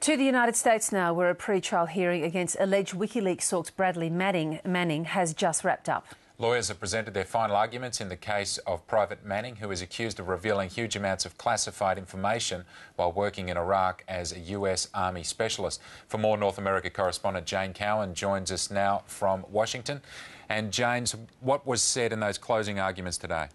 To the United States now, where a pre-trial hearing against alleged WikiLeaks stalker Bradley Manning has just wrapped up. Lawyers have presented their final arguments in the case of Private Manning, who is accused of revealing huge amounts of classified information while working in Iraq as a US Army specialist. For more, North America correspondent Jane Cowan joins us now from Washington. And Jane, what was said in those closing arguments today?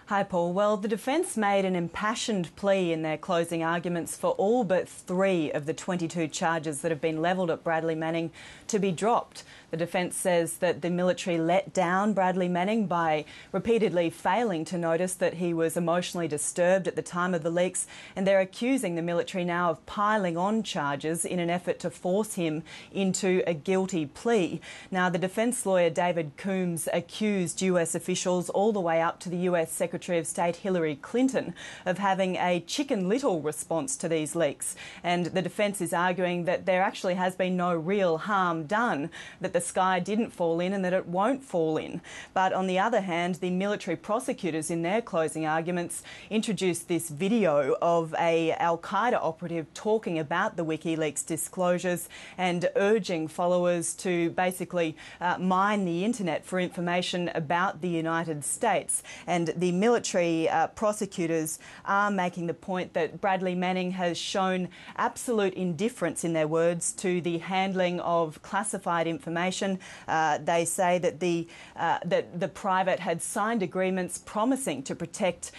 Hi, Paul. Well, the defence made an impassioned plea in their closing arguments for all but 3 of the 22 charges that have been levelled at Bradley Manning to be dropped. The defence says that the military let down Bradley Manning by repeatedly failing to notice that he was emotionally disturbed at the time of the leaks, and they're accusing the military now of piling on charges in an effort to force him into a guilty plea. Now, the defence lawyer David Coombs accused US officials all the way up to the US Secretary of State Hillary Clinton of having a Chicken Little response to these leaks. And the defence is arguing that there actually has been no real harm done, that the sky didn't fall in and that it won't fall in. But on the other hand, the military prosecutors in their closing arguments introduced this video of a Al-Qaeda operative talking about the WikiLeaks disclosures and urging followers to basically mine the internet for information about the United States. And the military prosecutors are making the point that Bradley Manning has shown absolute indifference, in their words, to the handling of classified information. They say that the private had signed agreements promising to protect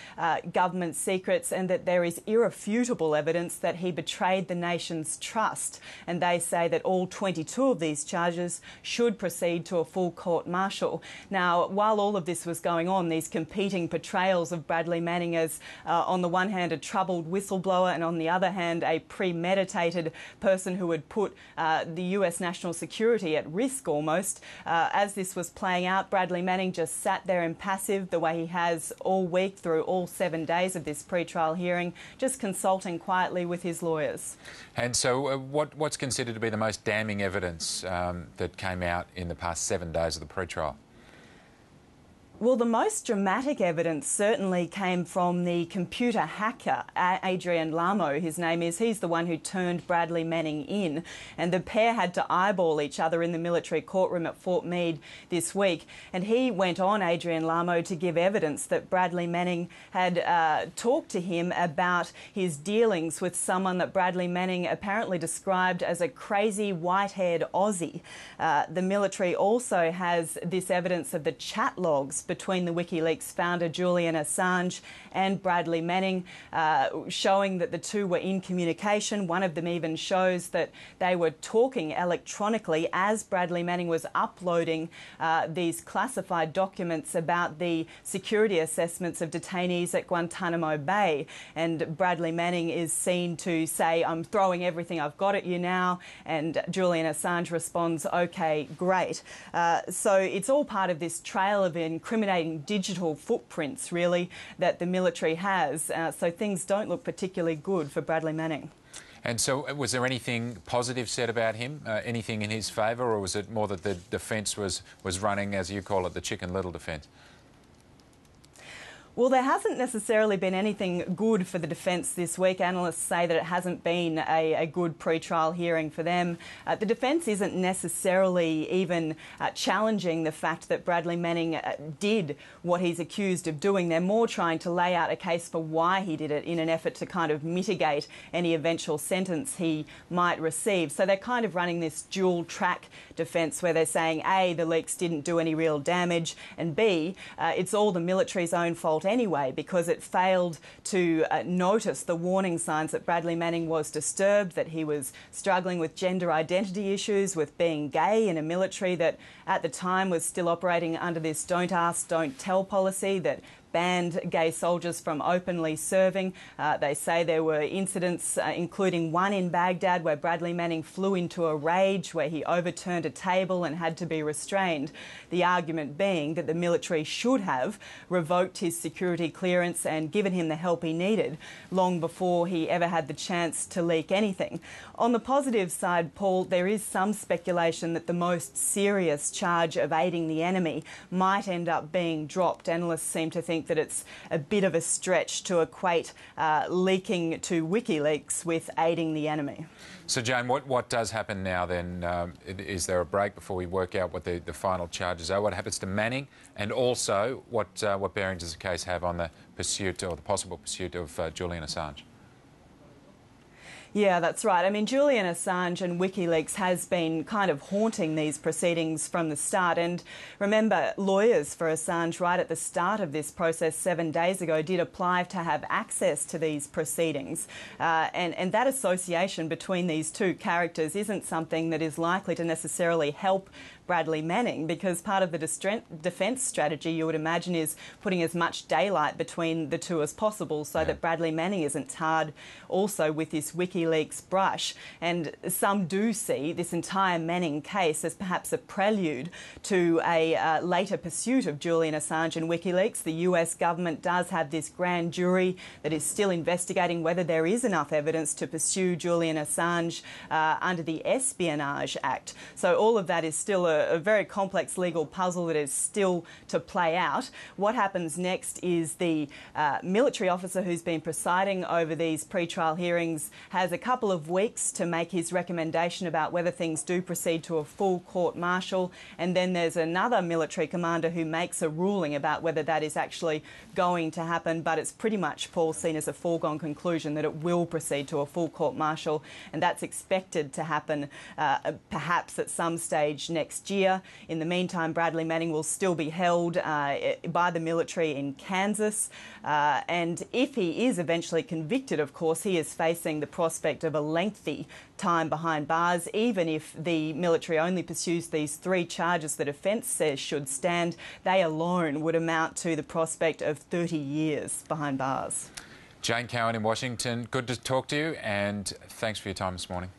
government secrets, and that there is irrefutable evidence that he betrayed the nation's trust. And they say that all 22 of these charges should proceed to a full court-martial. Now, while all of this was going on, these competing portrayals of Bradley Manning as, on the one hand, a troubled whistleblower, and on the other hand, a premeditated person who would put the US national security at risk almost. As this was playing out, Bradley Manning just sat there impassive, the way he has all week through all 7 days of this pre-trial hearing, just consulting quietly with his lawyers. And so what's considered to be the most damning evidence that came out in the past 7 days of the pre-trial? Well, the most dramatic evidence certainly came from the computer hacker, Adrian Lamo, his name is. He's the one who turned Bradley Manning in. And the pair had to eyeball each other in the military courtroom at Fort Meade this week. And he went on, Adrian Lamo, to give evidence that Bradley Manning had talked to him about his dealings with someone that Bradley Manning apparently described as a crazy white-haired Aussie. The military also has this evidence of the chat logs between the WikiLeaks founder Julian Assange and Bradley Manning, showing that the two were in communication. One of them even shows that they were talking electronically as Bradley Manning was uploading these classified documents about the security assessments of detainees at Guantanamo Bay. And Bradley Manning is seen to say, "I'm throwing everything I've got at you now." And Julian Assange responds, "OK, great." So it's all part of this trail of incriminating digital footprints, really, that the military has. So things don't look particularly good for Bradley Manning. And so was there anything positive said about him, anything in his favour, or was it more that the defence was running, as you call it, the Chicken Little defence? Well, there hasn't necessarily been anything good for the defence this week. Analysts say that it hasn't been a good pre-trial hearing for them. The defence isn't necessarily even challenging the fact that Bradley Manning did what he's accused of doing. They're more trying to lay out a case for why he did it in an effort to kind of mitigate any eventual sentence he might receive. So they're kind of running this dual-track defence where they're saying, A, the leaks didn't do any real damage, and B, it's all the military's own fault anyway, because it failed to notice the warning signs that Bradley Manning was disturbed, that he was struggling with gender identity issues, with being gay in a military that at the time was still operating under this don't ask, don't tell policy that banned gay soldiers from openly serving. They say there were incidents, including one in Baghdad, where Bradley Manning flew into a rage, where he overturned a table and had to be restrained. The argument being that the military should have revoked his security clearance and given him the help he needed long before he ever had the chance to leak anything. On the positive side, Paul, there is some speculation that the most serious charge of aiding the enemy might end up being dropped. Analysts seem to think think that it's a bit of a stretch to equate leaking to WikiLeaks with aiding the enemy. So, Jane, what does happen now then? Is there a break before we work out what the final charges are? What happens to Manning? And also, what bearing does the case have on the pursuit or the possible pursuit of Julian Assange? Yeah, that's right. I mean, Julian Assange and WikiLeaks has been kind of haunting these proceedings from the start. And remember, lawyers for Assange right at the start of this process 7 days ago did apply to have access to these proceedings. And that association between these two characters isn't something that is likely to necessarily help Bradley Manning, because part of the defence strategy, you would imagine, is putting as much daylight between the two as possible so that Bradley Manning isn't tarred also with this WikiLeaks brush. And some do see this entire Manning case as perhaps a prelude to a later pursuit of Julian Assange and WikiLeaks. The US government does have this grand jury that is still investigating whether there is enough evidence to pursue Julian Assange under the Espionage Act. So all of that is still a very complex legal puzzle that is still to play out. What happens next is the military officer who's been presiding over these pre-trial hearings has a couple of weeks to make his recommendation about whether things do proceed to a full court-martial, and then there's another military commander who makes a ruling about whether that is actually going to happen, but it's pretty much, Paul, seen as a foregone conclusion that it will proceed to a full court-martial, and that's expected to happen perhaps at some stage next year. In the meantime, Bradley Manning will still be held by the military in Kansas, and if he is eventually convicted, of course, he is facing the prospect of a lengthy time behind bars. Even if the military only pursues these 3 charges the defence says should stand, they alone would amount to the prospect of 30 years behind bars. Jane Cowan in Washington, good to talk to you, and thanks for your time this morning.